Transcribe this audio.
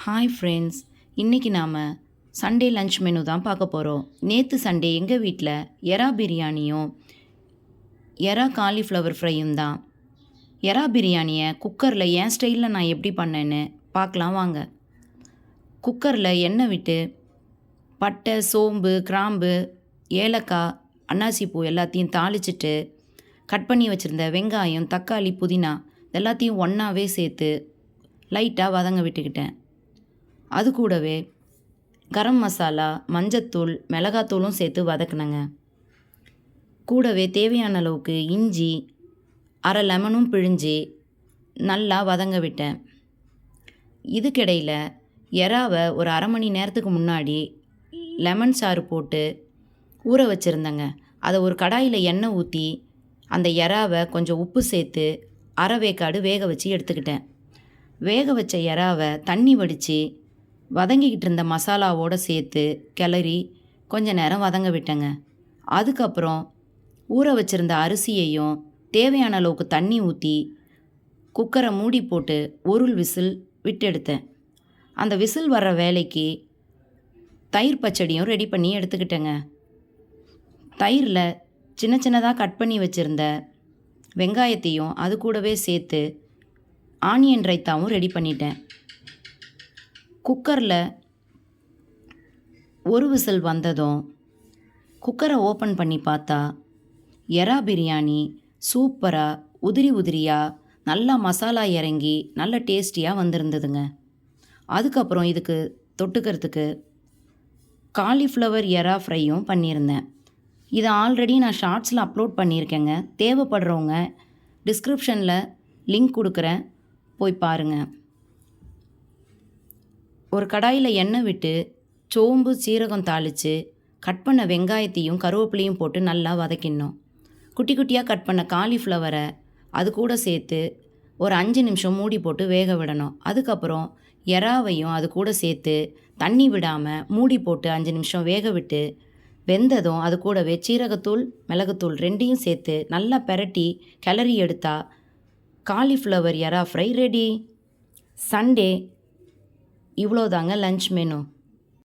Hi friends, இன்றைக்கி நாம் Sunday lunch menu தான் பார்க்க போகிறோம். நேற்று சண்டே எங்கள் வீட்டில் எறா பிரியாணியும் எறா காலிஃப்ளவர் ஃப்ரையும் தான். எறா பிரியாணியை குக்கரில் என் ஸ்டைலில் நான் எப்படி பண்ணேன்னு பார்க்கலாம் வாங்க. குக்கரில் எண்ணெய் விட்டு பட்டை, சோம்பு, கிராம்பு, ஏலக்காய், அன்னாசிப்பூ எல்லாத்தையும் தாளிச்சிட்டு கட் பண்ணி வச்சுருந்த வெங்காயம், தக்காளி, புதினா எல்லாத்தையும் ஒன்றாவே சேர்த்து லைட்டாக வதங்க விட்டுக்கிட்டேன். அது கூடவே கரம் மசாலா, மஞ்சத்தூள், மிளகாத்தூளும் சேர்த்து வதக்குனேங்க. கூடவே தேவையான அளவுக்கு இஞ்சி, அரை லெமனும் பிழிஞ்சு நல்லா வதங்க விட்டேன். இதுக்கிடையில் எறாவை ஒரு அரை மணி நேரத்துக்கு முன்னாடி லெமன் சாறு போட்டு ஊற வச்சுருந்தேங்க. அதை ஒரு கடாயில் எண்ணெய் ஊற்றி அந்த எறாவை கொஞ்சம் உப்பு சேர்த்து அரை வேக்காடு வேக வச்சு எடுத்துக்கிட்டேன். வேக வச்ச எறாவை தண்ணி வடித்து வதங்கிக்கிட்டு இருந்த மசாலாவோடு சேர்த்து கிளறி கொஞ்ச நேரம் வதங்க விட்டேங்க. அதுக்கப்புறம் ஊற வச்சுருந்த அரிசியையும் தேவையான அளவுக்கு தண்ணி ஊற்றி குக்கரை மூடி போட்டு ஒரு விசில் விட்டு எடுத்தேன். அந்த விசில் வர்ற வேலைக்கு தயிர் பச்சடியும் ரெடி பண்ணி எடுத்துக்கிட்டேங்க. தயிரில் சின்ன சின்னதாக கட் பண்ணி வச்சுருந்த வெங்காயத்தையும் அது கூடவே சேர்த்து ஆனியன் ரைத்தாவும் ரெடி பண்ணிட்டேன். குக்கரில் ஒரு விசில் வந்ததும் குக்கரை ஓப்பன் பண்ணி பார்த்தா எறா பிரியாணி சூப்பராக உதிரி உதிரியாக நல்லா மசாலா இறங்கி நல்ல டேஸ்டியாக வந்திருந்ததுங்க. அதுக்கப்புறம் இதுக்கு தொட்டுக்கிறதுக்கு காலிஃப்ளவர் எறா ஃப்ரையும் பண்ணியிருந்தேன். இதை ஆல்ரெடி நான் ஷார்ட்ஸில் அப்லோட் பண்ணியிருக்கேங்க. தேவைப்படுறவங்க டிஸ்கிரிப்ஷனில் லிங்க் கொடுக்குறேன், போய் பாருங்கள். ஒரு கடாயில் எண்ணெய் விட்டு சோம்பு, சீரகம் தாளித்து கட் பண்ண வெங்காயத்தையும் கருவேப்பிலையும் போட்டு நல்லா வதக்கிடணும். குட்டி குட்டியாக கட் பண்ண காலிஃப்ளவரை அது கூட சேர்த்து ஒரு 5 நிமிஷம் மூடி போட்டு வேக விடணும். அதுக்கப்புறம் எறாவையும் அது கூட சேர்த்து தண்ணி விடாமல் மூடி போட்டு 5 நிமிஷம் வேக விட்டு வெந்ததும் அது கூடவே சீரகத்தூள், மிளகுத்தூள் ரெண்டையும் சேர்த்து நல்லா பெரட்டி கிளறி எடுத்தால் காலிஃப்ளவர் எறா ஃப்ரை ரெடி. சண்டே இவ்வளோதாங்க லன்ச் மெனு.